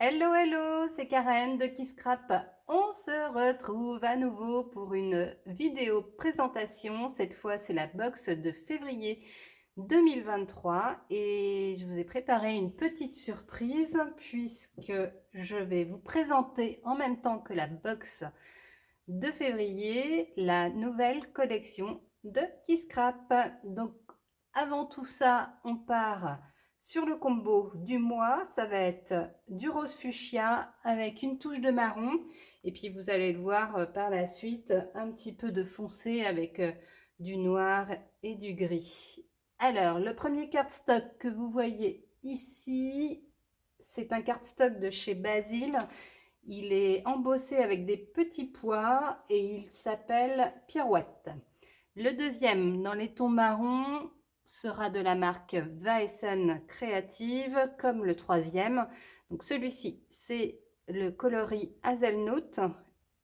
Hello, hello, c'est Karen de Kisscrap. On se retrouve à nouveau pour une vidéo présentation. Cette fois, c'est la box de février 2023 et je vous ai préparé une petite surprise puisque je vais vous présenter en même temps que la box de février la nouvelle collection de Kisscrap. Donc, avant tout ça, on part sur le combo du mois. Ça va être du rose fuchsia avec une touche de marron. Et puis, vous allez le voir par la suite, un petit peu de foncé avec du noir et du gris. Alors, le premier cardstock que vous voyez ici, c'est un cardstock de chez Basile. Il est embossé avec des petits pois et il s'appelle Pirouette. Le deuxième, dans les tons marrons, sera de la marque Vaessen Creative, comme le troisième. Donc celui-ci, c'est le coloris Hazelnut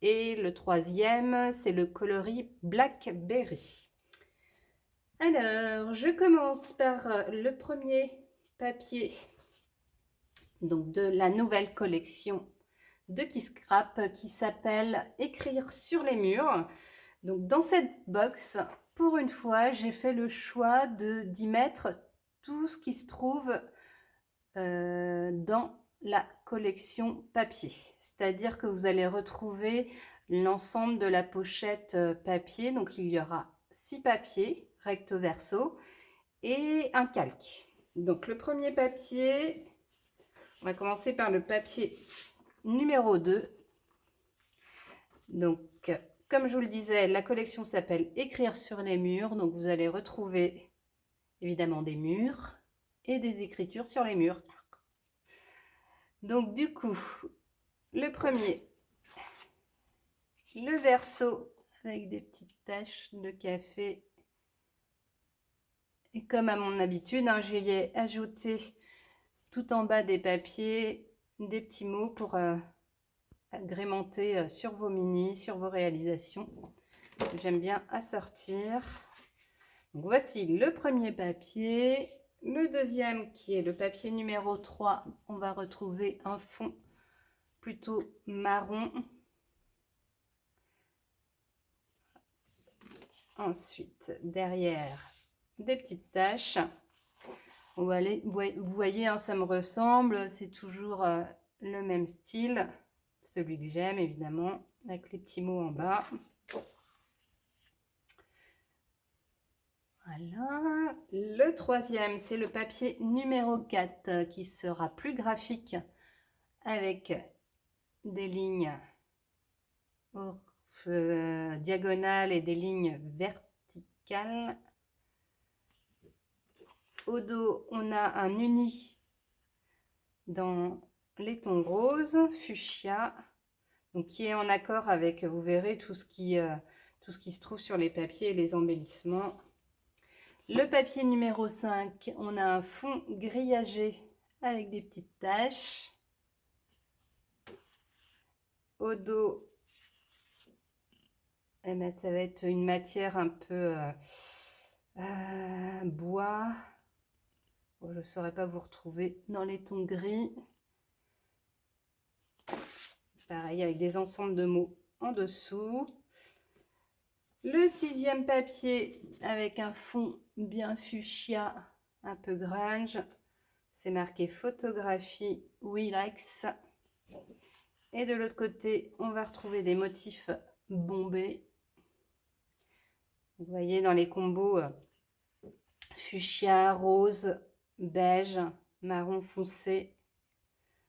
et le troisième, c'est le coloris Blackberry. Alors, je commence par le premier papier donc de la nouvelle collection de Kisscrap qui s'appelle Écrire sur les murs. Donc dans cette box, pour une fois, j'ai fait le choix d'y mettre tout ce qui se trouve dans la collection papier. C'est-à-dire que vous allez retrouver l'ensemble de la pochette papier. Donc il y aura 6 papiers recto verso et un calque. Donc le premier papier, on va commencer par le papier numéro 2. Donc, comme je vous le disais, la collection s'appelle Écrire sur les murs. Donc, vous allez retrouver évidemment des murs et des écritures sur les murs. Donc, du coup, le premier, le verso avec des petites taches de café. Et comme à mon habitude, j'y ai ajouté tout en bas des papiers des petits mots pour agrémenter sur vos mini, sur vos réalisations. J'aime bien assortir. Donc voici le premier papier. Le deuxième qui est le papier numéro 3, on va retrouver un fond plutôt marron. Ensuite, derrière, des petites taches. On va aller, vous voyez, ça me ressemble, c'est toujours le même style. Celui que j'aime, évidemment, avec les petits mots en bas. Voilà. Le troisième, c'est le papier numéro 4 qui sera plus graphique avec des lignes diagonales et des lignes verticales. Au dos, on a un uni dans les tons roses, fuchsia, donc qui est en accord avec, vous verrez, tout ce qui se trouve sur les papiers et les embellissements. Le papier numéro 5, on a un fond grillagé avec des petites taches. Au dos, eh ben, ça va être une matière un peu bois. Bon, je ne saurais pas vous retrouver dans les tons gris. Pareil, avec des ensembles de mots en dessous. Le sixième papier avec un fond bien fuchsia, un peu grunge. C'est marqué photographie Willax. Et de l'autre côté, on va retrouver des motifs bombés. Vous voyez dans les combos fuchsia, rose, beige, marron foncé,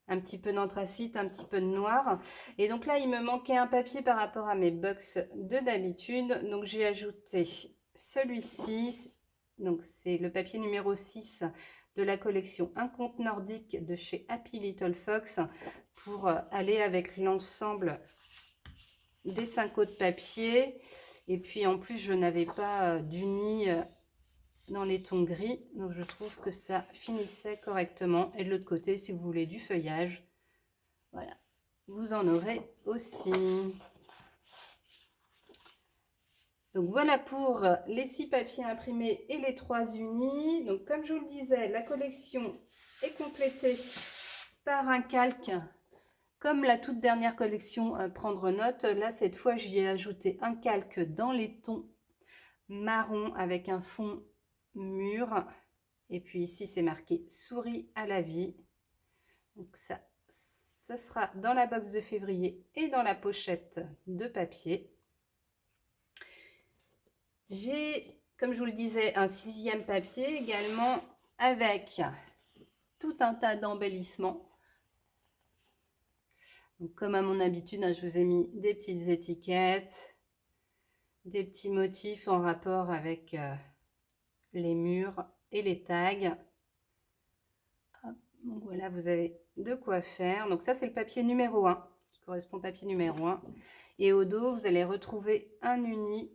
un petit peu d'anthracite, un petit peu de noir. Et donc là, il me manquait un papier par rapport à mes box de d'habitude. Donc j'ai ajouté celui-ci. Donc c'est le papier numéro 6 de la collection Un conte nordique de chez Happy Little Fox pour aller avec l'ensemble des 5 autres papiers. Et puis en plus, je n'avais pas d'uni dans les tons gris, donc je trouve que ça finissait correctement. Et de l'autre côté, si vous voulez du feuillage, voilà, vous en aurez aussi. Donc voilà pour les 6 papiers imprimés et les 3 unis. Donc comme je vous le disais, la collection est complétée par un calque. Comme la toute dernière collection Prendre Note, là cette fois j'y ai ajouté un calque dans les tons marron avec un fond mûr. Et puis ici c'est marqué Souris à la vie. Donc ça sera dans la box de février et dans la pochette de papier. J'ai, comme je vous le disais, un 6e papier également avec tout un tas d'embellissements. Donc, comme à mon habitude, je vous ai mis des petites étiquettes, des petits motifs en rapport avec les murs et les tags. Donc voilà, vous avez de quoi faire. Donc ça, c'est le papier numéro 1, qui correspond au papier numéro 1. Et au dos, vous allez retrouver un uni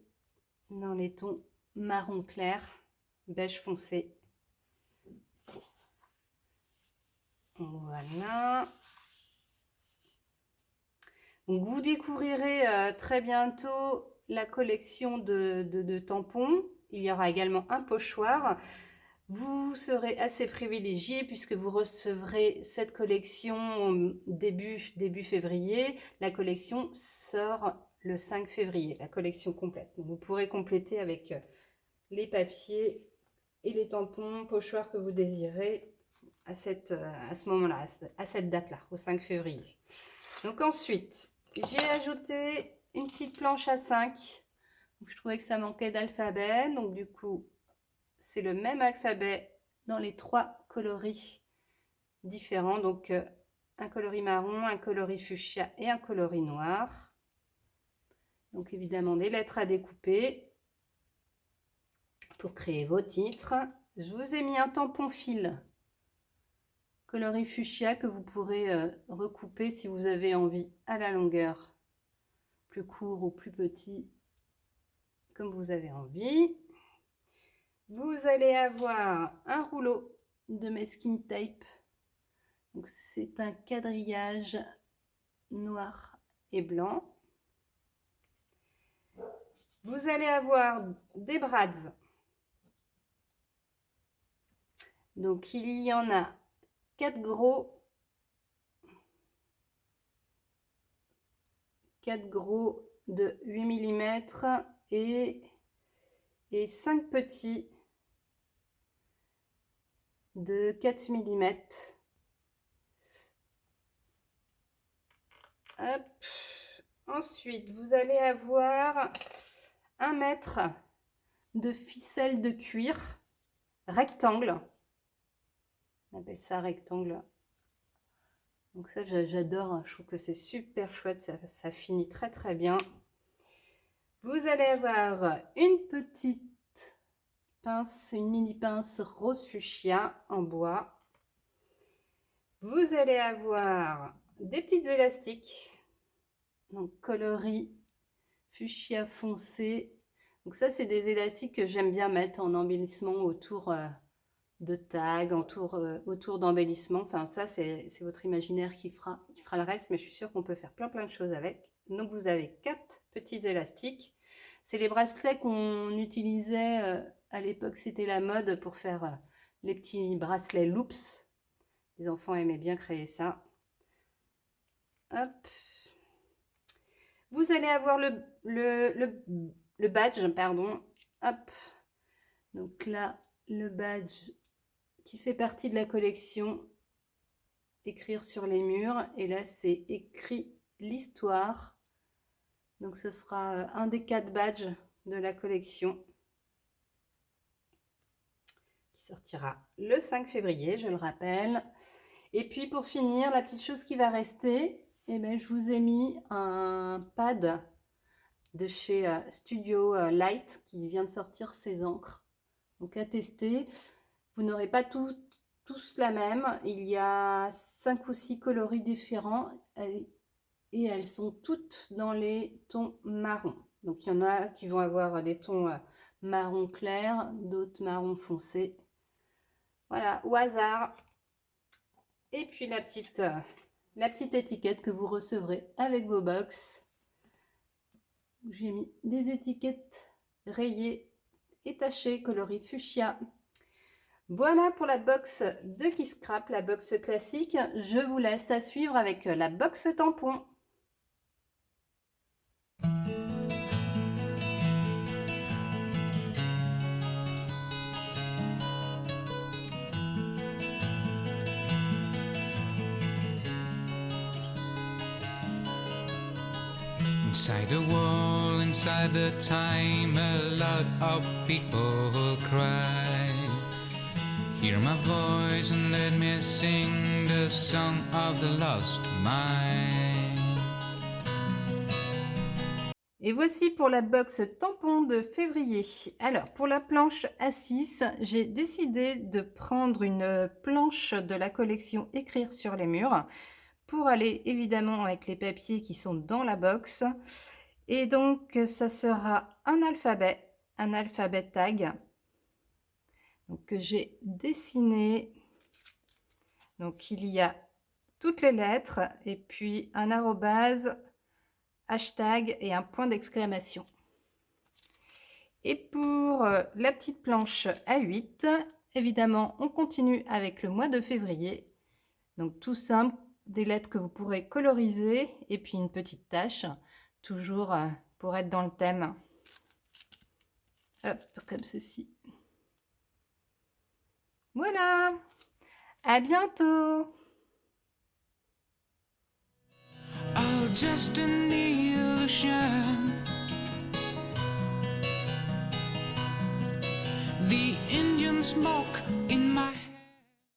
dans les tons marron clair, beige foncé. Voilà. Donc vous découvrirez très bientôt la collection de tampons. Il y aura également un pochoir. Vous serez assez privilégié puisque vous recevrez cette collection début février. La collection sort le 5 février, la collection complète. Donc vous pourrez compléter avec les papiers et les tampons, pochoirs que vous désirez à ce moment-là, à cette date-là, au 5 février. Donc ensuite, j'ai ajouté une petite planche à 5. Donc, je trouvais que ça manquait d'alphabet. Donc du coup, c'est le même alphabet dans les 3 coloris différents. Donc un coloris marron, un coloris fuchsia et un coloris noir. Donc évidemment des lettres à découper pour créer vos titres. Je vous ai mis un tampon fil coloris fuchsia que vous pourrez recouper si vous avez envie à la longueur, plus court ou plus petit, comme vous avez envie. Vous allez avoir un rouleau de masking tape. Donc c'est un quadrillage noir et blanc. Vous allez avoir des brads. Donc il y en a 4 gros de 8 mm et 5 petits de 4 mm. Hop. Ensuite, vous allez avoir 1 mètre de ficelle de cuir rectangle. On appelle ça rectangle. Donc ça, j'adore. Je trouve que c'est super chouette. Ça finit très très bien. Vous allez avoir une petite pince, une mini pince rose fuchsia en bois. Vous allez avoir des petites élastiques, donc coloris fuchsia foncé. Donc ça, c'est des élastiques que j'aime bien mettre en embellissement autour de tags, autour d'embellissement. Enfin, ça, c'est votre imaginaire qui fera le reste, mais je suis sûre qu'on peut faire plein de choses avec. Donc, vous avez 4 petits élastiques. C'est les bracelets qu'on utilisait à l'époque, c'était la mode pour faire les petits bracelets loops. Les enfants aimaient bien créer ça. Hop. Vous allez avoir le badge, pardon. Hop. Donc là, le badge qui fait partie de la collection Écrire sur les murs. Et là, c'est écrit l'histoire. Donc ce sera un des 4 badges de la collection qui sortira le 5 février, je le rappelle. Et puis pour finir, la petite chose qui va rester, eh bien, je vous ai mis un pad de chez Studio Light qui vient de sortir ses encres. Donc à tester, vous n'aurez pas tous la même. Il y a 5 ou 6 coloris différents et elles sont toutes dans les tons marron. Donc il y en a qui vont avoir des tons marron clair, d'autres marron foncé. Voilà, au hasard. Et puis la petite étiquette que vous recevrez avec vos box. J'ai mis des étiquettes rayées et tachées, coloris fuchsia. Voilà pour la box de qui scrape, la box classique. Je vous laisse à suivre avec la box tampon. Inside the wall, inside the time, a lot of people cry. Hear my voice and let me sing the song of the lost mind. Et voici pour la box tampon de février. Alors, pour la planche A6, j'ai décidé de prendre une planche de la collection Écrire sur les murs pour aller évidemment avec les papiers qui sont dans la box. Et donc, ça sera un alphabet tag. Donc, que j'ai dessiné. Donc, il y a toutes les lettres et puis un arrobase, hashtag et un point d'exclamation. Et pour la petite planche A8, évidemment, on continue avec le mois de février. Donc, tout simple, des lettres que vous pourrez coloriser et puis une petite tache, toujours pour être dans le thème. Hop, comme ceci. Voilà, à bientôt. Oh, just an illusion. The Indian smoke in